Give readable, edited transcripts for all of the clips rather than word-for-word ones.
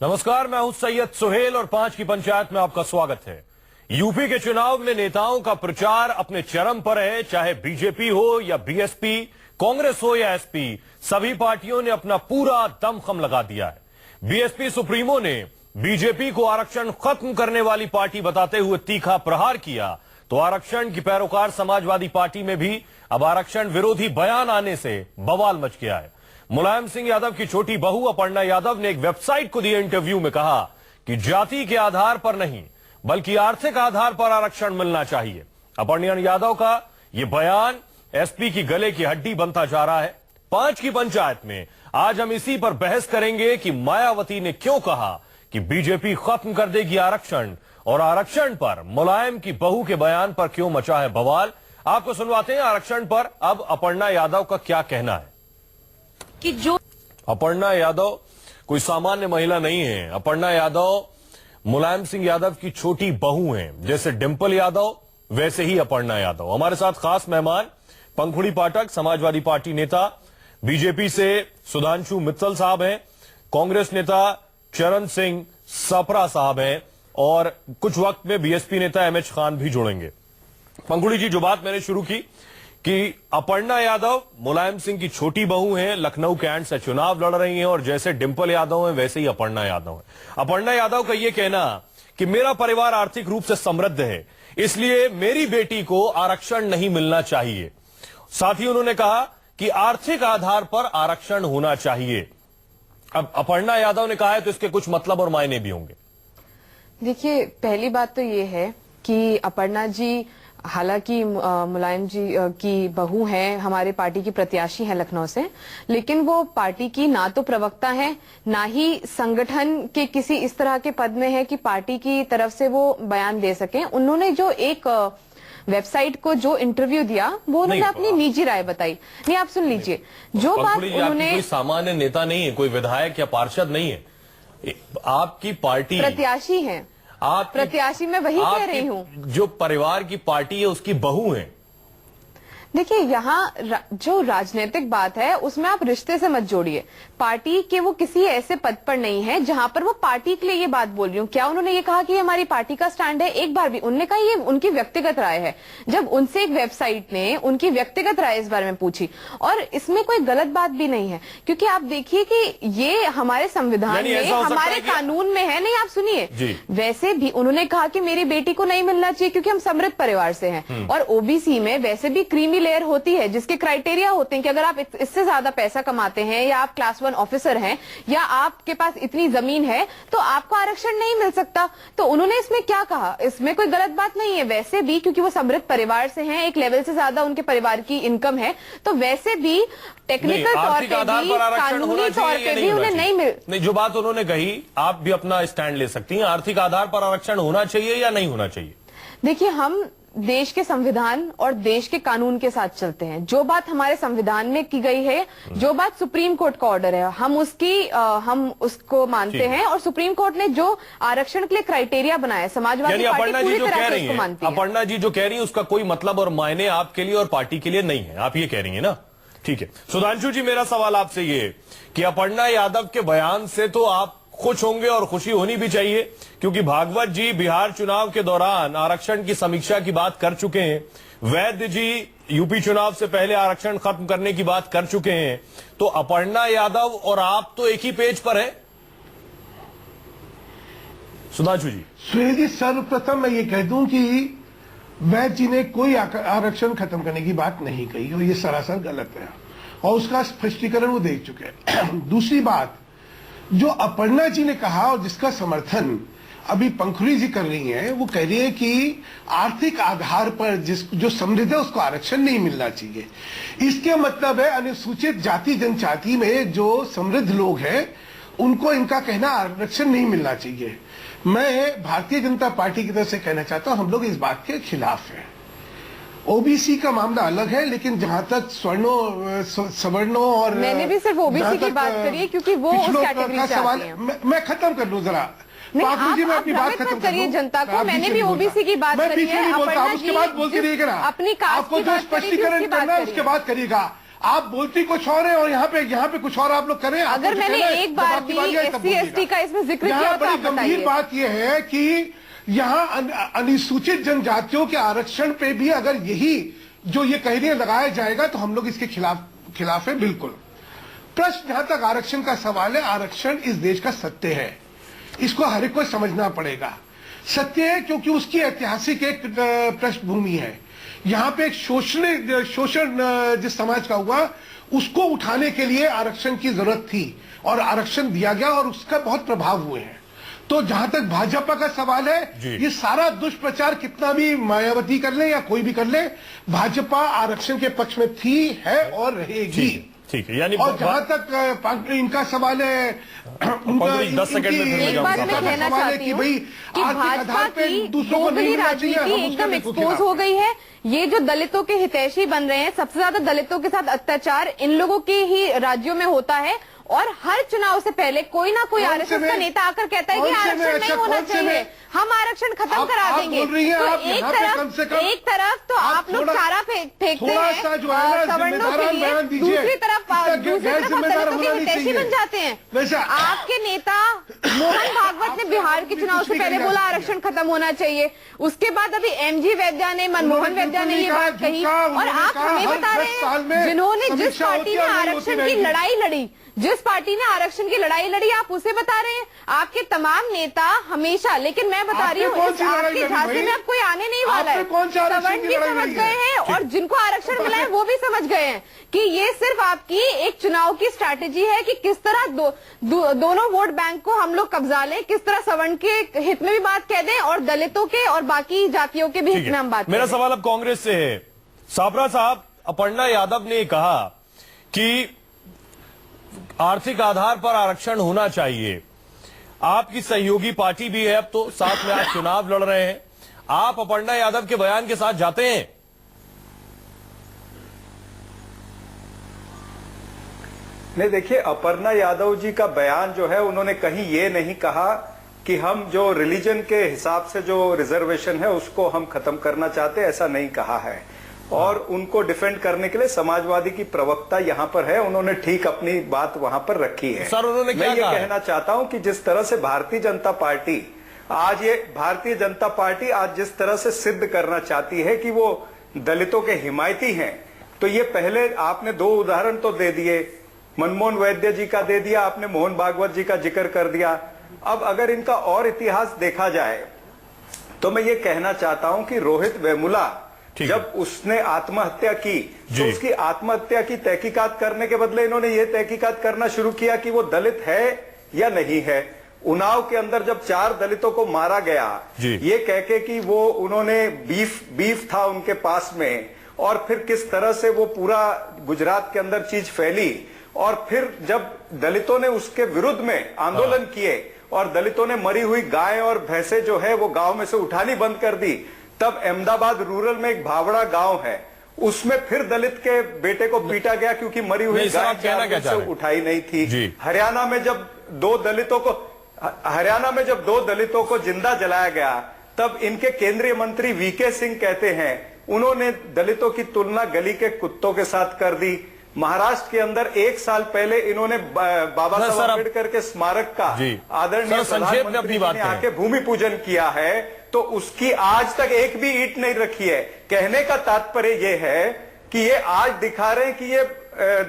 नमस्कार, मैं हूं सैयद सुहेल और 5 की पंचायत में आपका स्वागत है। यूपी के चुनाव में नेताओं का प्रचार अपने चरम पर है। चाहे बीजेपी हो या बीएसपी, कांग्रेस हो या एसपी, सभी पार्टियों ने अपना पूरा दमखम लगा दिया है। बीएसपी सुप्रीमो ने बीजेपी को आरक्षण खत्म करने वाली पार्टी बताते हुए तीखा प्रहार किया, तो आरक्षण की पैरोकार समाजवादी पार्टी में भी अब आरक्षण विरोधी बयान आने से बवाल मच गया है। मुलायम सिंह यादव की छोटी बहू अपर्णा यादव ने एक वेबसाइट को दिए इंटरव्यू में कहा कि जाति के आधार पर नहीं बल्कि आर्थिक आधार पर आरक्षण मिलना चाहिए। अपर्णा यादव का यह बयान एसपी की गले की हड्डी बनता जा रहा है। 5 की पंचायत में आज हम इसी पर बहस करेंगे कि मायावती ने क्यों कहा कि बीजेपी खत्म कर देगी आरक्षण, और आरक्षण पर मुलायम की बहू के बयान पर क्यों मचा है बवाल। आपको सुनवाते हैं आरक्षण पर अब अपर्णा यादव का क्या कहना है। कि जो अपर्णा यादव कोई सामान्य महिला नहीं है। अपर्णा यादव मुलायम सिंह यादव की छोटी बहू हैं। जैसे डिंपल यादव वैसे ही अपर्णा यादव। हमारे साथ खास मेहमान पंखुड़ी पाठक, समाजवादी पार्टी नेता, बीजेपी से सुधांशु मित्तल साहब हैं, कांग्रेस नेता चरण सिंह सपरा साहब हैं और कुछ वक्त में बीएसपी नेता एमएच खान भी जुड़ेंगे। पंखुड़ी जी, जो बात मैंने शुरू की कि अपर्णा यादव मुलायम सिंह की छोटी बहू हैं, लखनऊ कैंट से चुनाव लड़ रही हैं, और जैसे डिंपल यादव हैं वैसे ही अपर्णा यादव हैं। अपर्णा यादव का यह कहना कि मेरा परिवार आर्थिक रूप से समृद्ध है, इसलिए मेरी बेटी को आरक्षण नहीं मिलना चाहिए। साथ ही उन्होंने कहा कि आर्थिक आधार पर आरक्षण होना चाहिए। अब अपर्णा यादव ने कहा है तो इसके कुछ मतलब और मायने भी होंगे। देखिए, पहली बात तो ये है कि अपर्णा जी हालांकि मुलायम जी की बहू हैं, हमारे पार्टी की प्रत्याशी हैं लखनऊ से, लेकिन वो पार्टी की ना तो प्रवक्ता हैं, ना ही संगठन के किसी इस तरह के पद में है कि पार्टी की तरफ से वो बयान दे सकें। उन्होंने जो एक वेबसाइट को जो इंटरव्यू दिया वो उन्होंने अपनी निजी राय बताई। नहीं, आप सुन लीजिए जो बात उन्होंने। कोई सामान्य नेता नहीं है, कोई विधायक या पार्षद नहीं है, आपकी पार्टी प्रत्याशी हैं। आप प्रत्याशी, मैं वही कह रही हूँ। जो परिवार की पार्टी है उसकी बहू है। देखिए, यहाँ जो राजनीतिक बात है उसमें आप रिश्ते से मत जोड़िए। पार्टी के वो किसी ऐसे पद पर नहीं है जहां पर वो पार्टी के लिए ये बात बोल रही हूँ। क्या उन्होंने ये कहा कि ये हमारी पार्टी का स्टैंड है? एक बार भी उन्होंने कहा ये उनकी व्यक्तिगत राय है। जब उनसे एक वेबसाइट ने उनकी व्यक्तिगत राय इस बारे में पूछी, और इसमें कोई गलत बात भी नहीं है, क्योंकि आप देखिए कि ये हमारे संविधान में, हमारे कानून में है। नहीं, आप सुनिए, वैसे भी उन्होंने कहा कि मेरी बेटी को नहीं मिलना चाहिए क्योंकि हम समृद्ध परिवार से हैं, और ओबीसी में वैसे भी क्रीमी लेयर होती है जिसके क्राइटेरिया होते हैं कि अगर आप इससे ज्यादा पैसा कमाते हैं, या आप क्लास 1 ऑफिसर हैं, या आपके पास इतनी जमीन है, तो आपको आरक्षण नहीं मिल सकता। तो उन्होंने इसमें क्या कहा, इसमें कोई गलत बात नहीं है। वैसे भी क्योंकि वो समृद्ध परिवार से हैं, एक लेवल से ज्यादा उनके परिवार की इनकम है, तो वैसे भी टेक्निकल तौर पे भी, कानूनी तौर पे भी उन्हें नहीं। जो बात उन्होंने कही, आप भी अपना स्टैंड ले सकती हैं। आर्थिक आधार पर आरक्षण होना चाहिए या नहीं होना चाहिए? देखिए, हम देश के संविधान और देश के कानून के साथ चलते हैं। जो बात हमारे संविधान में की गई है, जो बात सुप्रीम कोर्ट का ऑर्डर है, हम उसको मानते हैं, और सुप्रीम कोर्ट ने जो आरक्षण के लिए क्राइटेरिया बनाया, समाजवादी पार्टी पूरी तरह से उसको मानती है। अपर्णा जी जो कह रही है उसका कोई मतलब और मायने आपके लिए और पार्टी के लिए नहीं है, आप ये कह रही है ना? ठीक है सुधांशु जी, मेरा सवाल आपसे ये कि अपर्णा यादव के बयान से तो आप खुश होंगे और खुशी होनी भी चाहिए, क्योंकि भागवत जी बिहार चुनाव के दौरान आरक्षण की समीक्षा की बात कर चुके हैं, वैद्य जी यूपी चुनाव से पहले आरक्षण खत्म करने की बात कर चुके हैं, तो अपर्णा यादव और आप तो एक ही पेज पर हैं। सुधांशु जी। सुहेल जी, सर्वप्रथम मैं ये कह दूं कि वैद्य जी ने कोई आरक्षण खत्म करने की बात नहीं कही, और ये सरासर गलत है, और उसका स्पष्टीकरण वो दे चुके हैं। दूसरी बात, जो अपर्णा जी ने कहा और जिसका समर्थन अभी पंखुड़ी जी कर रही हैं, वो कह रही है कि आर्थिक आधार पर जो समृद्ध है उसको आरक्षण नहीं मिलना चाहिए। इसके मतलब है अनुसूचित जाति जनजाति में जो समृद्ध लोग हैं उनको इनका कहना आरक्षण नहीं मिलना चाहिए। मैं भारतीय जनता पार्टी की तरफ से कहना चाहता हूं, हम लोग इस बात के खिलाफ हैं। ओबीसी का मामला अलग है, लेकिन जहां तक सवर्णों और मैंने भी सिर्फ ओबीसी की बात करी है क्योंकि वो उस कैटेगरी से आते हैं। मैं खत्म कर लूं जरा। आप जी, मैं अपनी बात खत्म करिए जनता को। मैंने भी ओबीसी की बात करी है। उसके बाद बोलते रहिएगा। अपनी आपको जो स्पष्टीकरण करना है उसके बाद करिएगा। आप बोलती कुछ और है और यहाँ पे कुछ और आप लोग करें। अगर मैंने एक बार भी SC/ST का इसमें जिक्र किया यहाँ तो बड़ी आप गंभीर बताइए। बात यह है कि यहाँ अनुसूचित जनजातियों के आरक्षण पे भी अगर यही जो ये कह रही है लगाया जाएगा तो हम लोग इसके खिलाफ है बिल्कुल। प्रश्न जहां तक आरक्षण का सवाल है, आरक्षण इस देश का सत्य है, इसको हर एक को समझना पड़ेगा। सत्य है क्योंकि उसकी ऐतिहासिक एक पृष्ठभूमि है। यहाँ पे एक शोषण जिस समाज का हुआ उसको उठाने के लिए आरक्षण की जरूरत थी और आरक्षण दिया गया और उसका बहुत प्रभाव हुए हैं। तो जहां तक भाजपा का सवाल है, ये सारा दुष्प्रचार कितना भी मायावती कर ले या कोई भी कर ले, भाजपा आरक्षण के पक्ष में थी, है और रहेगी। ठीक है, यानी और जहां तक इनका सवाल है, उनका 10 सेकंड में फिर एक बात मैं कहना चाहती हूँ कि भाजपा की दोगली राजनीति एकदम एक्सपोज हो गई है। ये जो दलितों के हितैषी बन रहे हैं, सबसे ज्यादा दलितों के साथ अत्याचार इन लोगों के ही राज्यों में होता है और हर चुनाव से पहले कोई ना कोई आरएसएस का नेता आकर कहता है कि आरक्षण नहीं होना चाहिए, हम आरक्षण खत्म करा देंगे। तो एक तरफ तो आप लोग सारा फेंकते हैं सवर्णों के लिए, दूसरी तरफ दलितों के हितैषी बन जाते हैं। आपके नेता मोहन भागवत ने बिहार के चुनाव से पहले बोला आरक्षण खत्म होना चाहिए, उसके बाद अभी MG वैद्या ने, मनमोहन वैद्या ने ये बात कही और आप हमें बता रहे हैं जिन्होंने जिस पार्टी ने आरक्षण की लड़ाई लड़ी, जिस पार्टी ने आरक्षण की लड़ाई लड़ी, आप उसे बता रहे हैं। आपके तमाम नेता हमेशा, लेकिन मैं बता रही हूँ आपके झांसे में अब कोई आने नहीं वाला है। सवर्ण भी समझ गए हैं और जिनको आरक्षण मिला है वो भी समझ गए हैं कि ये सिर्फ आपकी एक चुनाव की स्ट्रैटेजी है कि किस तरह दोनों वोट बैंक को हम लोग कब्जा लें, किस तरह सवर्ण के हित में भी बात कह दें और दलितों के और बाकी जातियों के भी हित में हम बात करें। मेरा सवाल अब कांग्रेस से है। साबरा साहब, अपर्णा यादव ने कहा कि आर्थिक आधार पर आरक्षण होना चाहिए। आपकी सहयोगी पार्टी भी है, अब तो साथ में आप चुनाव लड़ रहे हैं, आप अपर्णा यादव के बयान के साथ जाते हैं? नहीं, देखिए, अपर्णा यादव जी का बयान जो है, उन्होंने कहीं ये नहीं कहा कि हम जो रिलीजन के हिसाब से जो रिजर्वेशन है उसको हम खत्म करना चाहते, ऐसा नहीं कहा है। और उनको डिफेंड करने के लिए समाजवादी की प्रवक्ता यहां पर है, उन्होंने ठीक अपनी बात वहां पर रखी है। सर, उन्होंने क्या कहा? मैं ये कहना चाहता हूं कि जिस तरह से भारतीय जनता पार्टी आज जिस तरह से सिद्ध करना चाहती है कि वो दलितों के हिमायती हैं, तो ये पहले आपने 2 उदाहरण तो दे दिए, मनमोहन वैद्य जी का दे दिया आपने, मोहन भागवत जी का जिक्र कर दिया। अब अगर इनका और इतिहास देखा जाए तो मैं ये कहना चाहता हूं कि रोहित वेमुला जब उसने आत्महत्या की तो उसकी आत्महत्या की तहकीकात करने के बदले इन्होंने ये तहकीकात करना शुरू किया कि वो दलित है या नहीं है। उन्नाव के अंदर जब 4 दलितों को मारा गया ये कह के कि वो उन्होंने बीफ था उनके पास में, और फिर किस तरह से वो पूरा गुजरात के अंदर चीज फैली, और फिर जब दलितों ने उसके विरुद्ध में आंदोलन किए और दलितों ने मरी हुई गाय और भैंसे जो है वो गांव में से उठानी बंद कर दी, तब अहमदाबाद रूरल में एक भावड़ा गांव है, उसमें फिर दलित के बेटे को पीटा गया क्योंकि मरी हुई गाय से उठाई नहीं थी। हरियाणा में जब 2 दलितों को जिंदा जलाया गया, तब इनके केंद्रीय मंत्री VK सिंह कहते हैं उन्होंने दलितों की तुलना गली के कुत्तों के साथ कर दी। महाराष्ट्र के अंदर 1 साल पहले इन्होंने बाबा साहब अम्बेडकर के स्मारक का आदरणीय प्रधानमंत्री ने आके भूमि पूजन किया है, तो उसकी आज तक एक भी ईंट नहीं रखी है। कहने का तात्पर्य ये है कि ये आज दिखा रहे हैं कि ये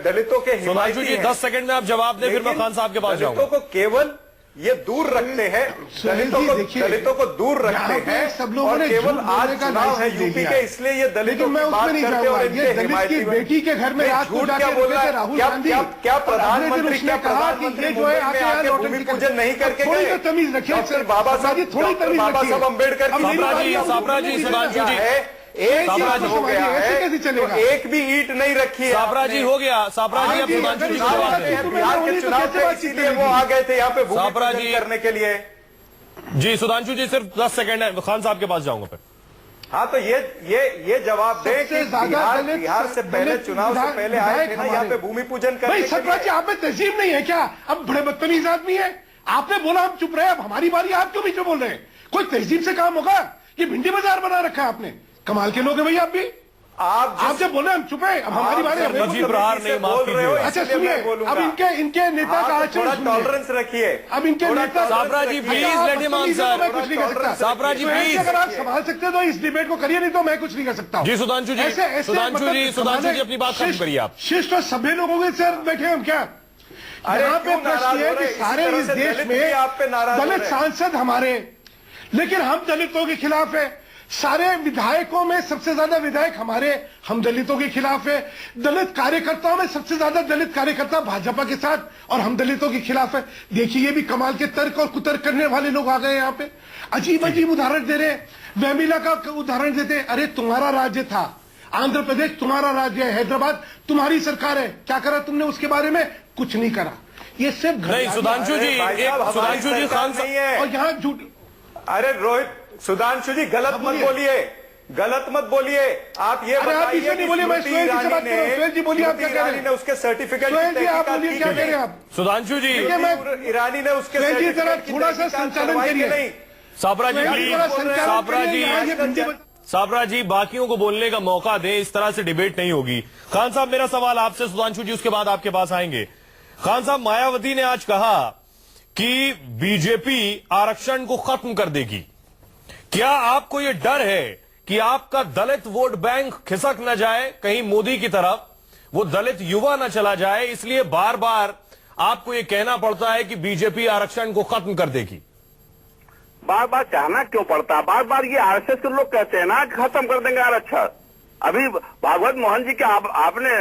दलितों के हिमायती हैं। 10 सेकंड में आप जवाब दें, फिर मैं खान साहब के पास जाऊंगा। दलितों को केवल ये दूर रखते हैं, दलितों को दूर रखते हैं, सब लोगों ने केवल आज चुनाव है यूपी के, इसलिए ये दलितों की बात करते और इनके हिमायती बेटी के घर में रात को जाके बोल रहे थे राहुल गांधी, क्या प्रधानमंत्री भूमि पूजन नहीं करके गए? तमीज रखिए बाबा साहब अम्बेडकर की है, एक हो गया है तो एक भी ईंट नहीं रखी है। साबरा जी हो गया, साबरा जी अब सुधांशु जी को जवाब दें। बिहार के चुनाव से इसीलिए वो आ गए थे यहाँ पे भूमि पूजन करने के लिए। जी सुधांशु जी, सिर्फ 10 सेकंड है, खान साहब के पास जाऊंगा फिर। हाँ, तो ये जवाब दें कि बिहार से पहले चुनाव से पहले आए थे ना यहाँ पे भूमि पूजन करने। भाई सतराज जी, आप में तहजीब नहीं है क्या? अब बड़े बदतमीज आदमी है, आपने बोला हम चुप रहे, अब हमारी बारी, आप क्यों बीच में बोल रहे हैं? कोई तहजीब से काम होगा? ये भिंडी बाजार बना रखा है आपने, कमाल के लोग हैं भाई आप भी। आप जब बोले हम चुप है, अब हमारी बारी है। निजी प्रहार नहीं, माफ कीजिए। अच्छा सुनिए, अब इनके नेता का आचरण सुनिए। टॉलरेंस रखिए। अब इनके नेता साबरा जी प्लीज लेट हिम आंसर। मैं कुछ नहीं कर सकता। साबरा जी प्लीज, अगर आप संभाल सकते हो तो इस डिबेट को करिए, नहीं तो मैं कुछ नहीं कर सकता हूं। जी सुधांशु जी, सुधांशु जी अपनी बात खत्म करिए आप। शिष्ट और सभ्य लोगों के सर बैठे हम क्या? यहाँ पे प्रश्न है कि सारे इस देश में दलित सांसद हमारे, लेकिन हम दलितों के खिलाफ है। सारे विधायकों में सबसे ज्यादा विधायक हमारे, हम दलितों के खिलाफ है। दलित कार्यकर्ताओं में सबसे ज्यादा दलित कार्यकर्ता भाजपा के साथ, और हम दलितों के खिलाफ है। देखिए, ये भी कमाल के तर्क और कुतर्क करने वाले लोग आ गए यहाँ पे, अजीब अजीब उदाहरण दे रहे। वेमिला का उदाहरण देते, अरे तुम्हारा राज्य था आंध्र प्रदेश, तुम्हारा राज्य है, हैदराबाद तुम्हारी सरकार है, क्या करा तुमने उसके बारे में? कुछ नहीं करा। ये सिर्फ नहीं सुधांशु जी, सुधांशु जी खान साहब, और यहाँ झूठ। अरे रोहित, सुधांशु जी गलत मत बोलिए, गलत मत बोलिए। आप ये बताइए नहीं बोलिए, मैं सुहेल जी से बात कर रहा हूं। सुहेल जी बोलिए, आप क्या कह रहे हैं? उसके सर्टिफिकेट, सुहेल जी आप बोलिए, क्या कह रहे हैं आप? सुधांशु जी, ईरानी ने उसके सुहेल जी जरा थोड़ा सा संचालन करिए। साबरा जी प्लीज, साबरा जी, साबरा जी बाकियों को बोलने का मौका दें, इस तरह से डिबेट नहीं होगी। खान साहब, मेरा सवाल आपसे, सुधांशु जी उसके बाद आपके पास आएंगे। खान साहब, मायावती ने आज कहा कि बीजेपी आरक्षण को खत्म कर देगी। क्या आपको यह डर है कि आपका दलित वोट बैंक खिसक न जाए कहीं मोदी की तरफ, वो दलित युवा न चला जाए, इसलिए बार बार आपको यह कहना पड़ता है कि बीजेपी आरक्षण को खत्म कर देगी? बार बार कहना क्यों पड़ता है? बार बार ये आरएसएस के लोग कहते हैं ना कि खत्म कर देंगे आरक्षण। अभी भागवत मोहन जी के आपने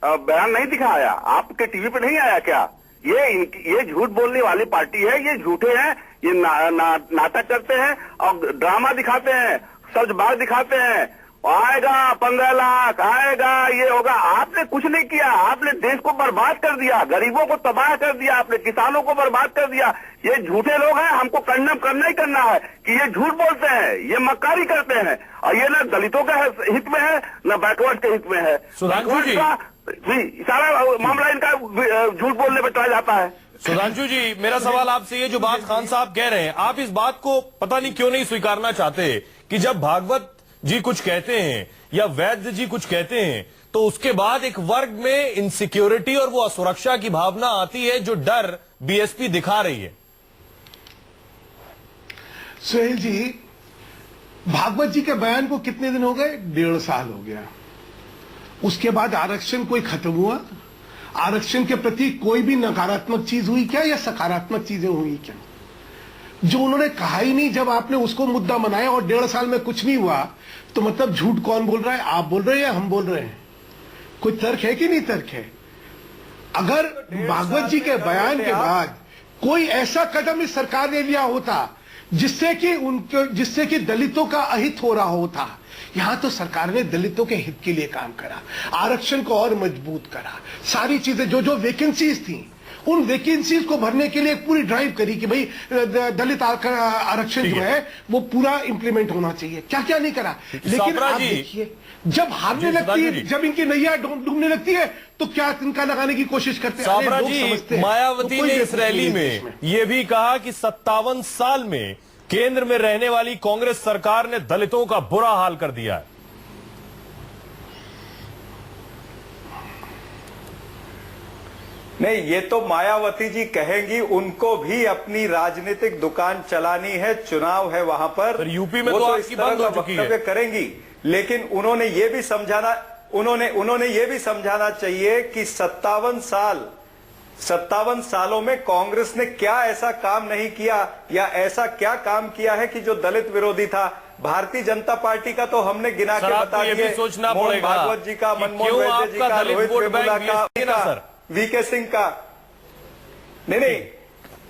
बयान नहीं दिखाया, आपके टीवी पे नहीं आया क्या? ये झूठ बोलने वाली पार्टी है, ये झूठे हैं, ये नाटक करते हैं और ड्रामा दिखाते हैं, सजबाज दिखाते हैं। आएगा 15 लाख, आएगा ये होगा। आपने कुछ नहीं किया, आपने देश को बर्बाद कर दिया, गरीबों को तबाह कर दिया, आपने किसानों को बर्बाद कर दिया। ये झूठे लोग हैं, हमको कंडेम करना ही करना है कि ये झूठ बोलते हैं, ये मक्कारी करते हैं, और ये ना दलितों के हित में है न बैकवर्ड के हित में है। सुधांशु जी, सारा मामला इनका झूठ बोलने पर चला जाता है। सुधांशु जी, मेरा सवाल आपसे, ये जो बात खान साहब कह रहे हैं, आप इस बात को पता नहीं क्यों नहीं स्वीकारना चाहते कि जब भागवत जी कुछ कहते हैं या वैद्य जी कुछ कहते हैं तो उसके बाद एक वर्ग में इनसिक्योरिटी और वो असुरक्षा की भावना आती है, जो डर बीएसपी दिखा रही है। सुहेल जी, भागवत जी के बयान को कितने दिन हो गए? 1.5 साल हो गया। उसके बाद आरक्षण कोई खत्म हुआ? आरक्षण के प्रति कोई भी नकारात्मक चीज हुई क्या, या सकारात्मक चीजें हुई क्या? जो उन्होंने कहा ही नहीं, जब आपने उसको मुद्दा बनाया और 1.5 साल में कुछ नहीं हुआ, तो मतलब झूठ कौन बोल रहा है? आप बोल रहे हैं या हम बोल रहे हैं? कोई तर्क है कि नहीं तर्क है? अगर भागवत जी के बयान के बाद कोई ऐसा कदम इस सरकार ने लिया होता जिससे कि दलितों का अहित हो रहा होता, यहां तो सरकार ने दलितों के हित के लिए काम करा, आरक्षण को और मजबूत करा, सारी चीजें जो वैकेंसीज थी उन वैकेंसीज को भरने के लिए एक पूरी ड्राइव करी कि भाई दलित आरक्षण जो है वो पूरा इंप्लीमेंट होना चाहिए। क्या क्या नहीं करा। लेकिन आप देखिए, जब हारने लगती है, जब इनकी नैया डूबने लगती है, तो क्या तिनका लगाने की कोशिश करते हैं। साबरा जी, मायावती ने इस रैली में यह भी कहा कि 57 साल में केंद्र में रहने वाली कांग्रेस सरकार ने दलितों का बुरा हाल कर दिया है। नहीं, ये तो मायावती जी कहेंगी, उनको भी अपनी राजनीतिक दुकान चलानी है, चुनाव है वहां पर यूपी में तो आपकी बंद हो चुकी है, करेंगी। लेकिन उन्होंने ये भी समझाना, उन्होंने ये भी समझाना चाहिए कि 57 सालों में कांग्रेस ने क्या ऐसा काम नहीं किया, या ऐसा क्या काम किया है कि जो दलित विरोधी था। भारतीय जनता पार्टी का तो हमने गिना के बता दिया, सोचना पड़ेगा भागवत जी का, मनमोहन वैद्य जी का, रोहित वेमुला का, वीके सिंह का। नहीं,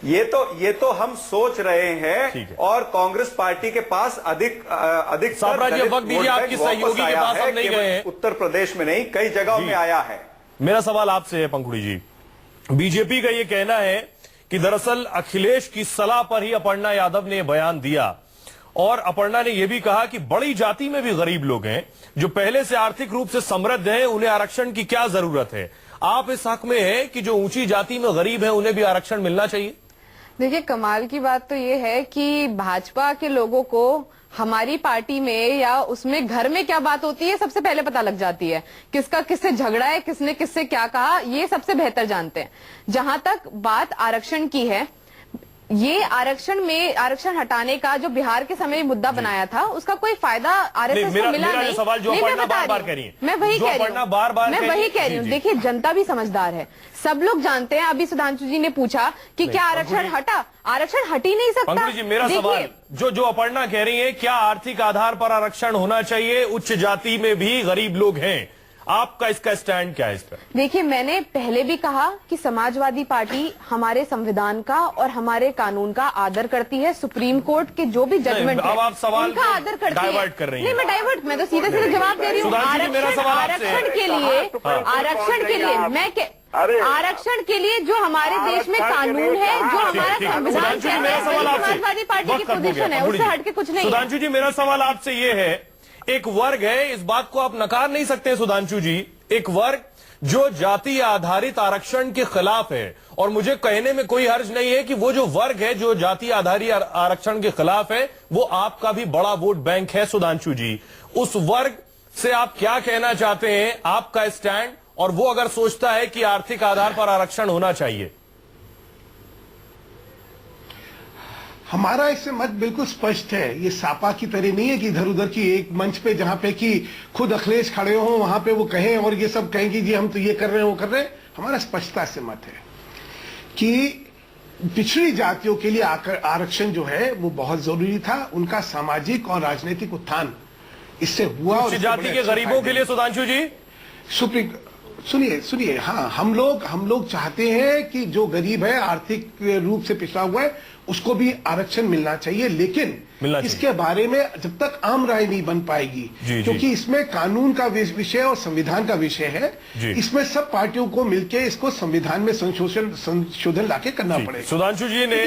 ये तो हम सोच रहे हैं, और कांग्रेस पार्टी के पास अधिक वक्त दीजिए, आपकी सहयोगी के पास हम नहीं गए हैं। उत्तर प्रदेश में नहीं, कई जगहों में आया है। मेरा सवाल आपसे है पंखुड़ी जी, बीजेपी का यह कहना है कि दरअसल अखिलेश की सलाह पर ही अपर्णा यादव ने बयान दिया, और अपर्णा ने यह भी कहा कि बड़ी जाति में भी गरीब लोग हैं जो पहले से आर्थिक रूप से समृद्ध हैं, उन्हें आरक्षण की क्या जरूरत है। आप इस हक में है कि जो ऊंची जाति में गरीब है उन्हें भी आरक्षण मिलना चाहिए? देखिए, कमाल की बात तो ये है कि भाजपा के लोगों को हमारी पार्टी में या उसमें घर में क्या बात होती है सबसे पहले पता लग जाती है। किसका किससे झगड़ा है, किसने किससे क्या कहा, ये सबसे बेहतर जानते हैं। जहां तक बात आरक्षण की है, ये आरक्षण हटाने का जो बिहार के समय मुद्दा बनाया था, उसका कोई फायदा आरएसएस को मिला नहीं। सवाल जो अपर्णा बार-बार कह रही है, मैं वही कह रही हूँ। देखिए, जनता भी समझदार है, सब लोग जानते हैं। अभी सुधांशु जी ने पूछा कि क्या आरक्षण हटा, आरक्षण हट ही नहीं सकता। पंकज जी, मेरा सवाल जो अपर्णा कह रही है, क्या आर्थिक आधार पर आरक्षण होना चाहिए? उच्च जाति में भी गरीब लोग हैं, आपका इसका स्टैंड क्या है इस पर? देखिए, मैंने पहले भी कहा कि समाजवादी पार्टी हमारे संविधान का और हमारे कानून का आदर करती है। सुप्रीम कोर्ट के जो भी जजमेंट है, अब आप सवाल उनका आदर करती है। डाइवर्ट कर रही हैं। नहीं, मैं तो सीधे सीधे जवाब दे रही हूँ। आरक्षण के लिए जो हमारे देश में कानून है, जो हमारा संविधान कहता है, समाजवादी पार्टी की पोजीशन है, उससे हटके कुछ नहीं। सुधांशु जी, मेरा सवाल आपसे ये है, एक वर्ग है, इस बात को आप नकार नहीं सकते सुधांशु जी, एक वर्ग जो जाति आधारित आरक्षण के खिलाफ है, और मुझे कहने में कोई हर्ज नहीं है कि वो जो वर्ग है जो जाति आधारित आरक्षण के खिलाफ है, वो आपका भी बड़ा वोट बैंक है सुधांशु जी। उस वर्ग से आप क्या कहना चाहते हैं, आपका स्टैंड, और वो अगर सोचता है कि आर्थिक आधार पर आरक्षण होना चाहिए? हमारा इससे मत बिल्कुल स्पष्ट है। ये सापा की तरह नहीं है कि इधर उधर की एक मंच पे जहां पे कि खुद अखिलेश खड़े हों, वहां पे वो कहें और ये सब कहें कि जी हम तो ये कर रहे हैं, वो कर रहे हैं। हमारा स्पष्टता से मत है कि पिछड़ी जातियों के लिए आरक्षण जो है वो बहुत जरूरी था। उनका सामाजिक और राजनीतिक उत्थान इससे हुआ। उच्च जाति के गरीबों के लिए सुधांशु जी, सुनिए, हाँ, हम लोग चाहते हैं कि जो गरीब है, आर्थिक रूप से पिछड़ा हुआ है, उसको भी आरक्षण मिलना चाहिए, लेकिन इसके बारे में जब तक आम राय नहीं बन पाएगी, क्योंकि इसमें कानून का विषय और संविधान का विषय है, इसमें सब पार्टियों को मिलकर इसको संविधान में संशोधन लाके करना पड़ेगा। सुधांशु जी ने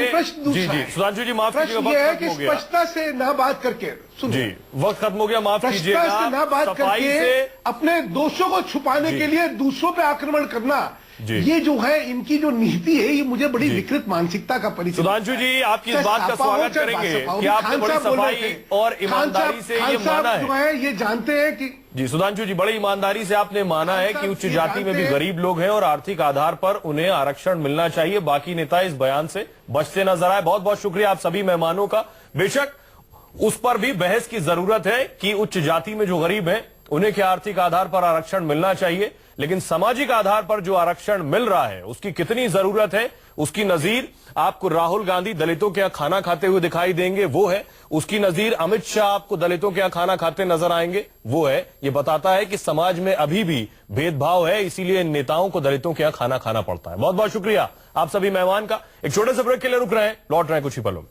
सुधांशु जी माफ कीजिएगा, है कि स्पष्टता से ना बात करके, जी वक्त खत्म हो गया, माफ कीजिएगा, ना बात करके अपने दोषों को छुपाने के लिए दूसरों पे आक्रमण करना, ये जो है इनकी जो नीति है, ये मुझे बड़ी विकृत मानसिकता का परिचय। सुधांशु जी, आपकी इस बात का स्वागत करेंगे कि आपने बड़ी सफाई और ईमानदारी से ये माना है, ये जानते हैं कि जी सुधांशु जी, बड़ी ईमानदारी से आपने माना है कि उच्च जाति में भी गरीब लोग हैं और आर्थिक आधार पर उन्हें आरक्षण मिलना चाहिए। बाकी नेता इस बयान से बचते नजर आए। बहुत बहुत शुक्रिया आप सभी मेहमानों का। बेशक उस पर भी बहस की जरूरत है कि उच्च जाति में जो गरीब हैं उन्हें क्या आर्थिक आधार पर आरक्षण मिलना चाहिए, लेकिन सामाजिक आधार पर जो आरक्षण मिल रहा है उसकी कितनी जरूरत है, उसकी नजीर आपको राहुल गांधी दलितों के यहां खाना खाते हुए दिखाई देंगे, वो है। उसकी नजीर अमित शाह आपको दलितों के यहां खाना खाते नजर आएंगे, वो है। ये बताता है कि समाज में अभी भी भेदभाव है, इसीलिए इन नेताओं को दलितों के यहां खाना खाना पड़ता है। बहुत बहुत शुक्रिया आप सभी मेहमान का। एक छोटे से ब्रेक के लिए रुक रहे हैं, लौट रहे हैं कुछ ही पलों में।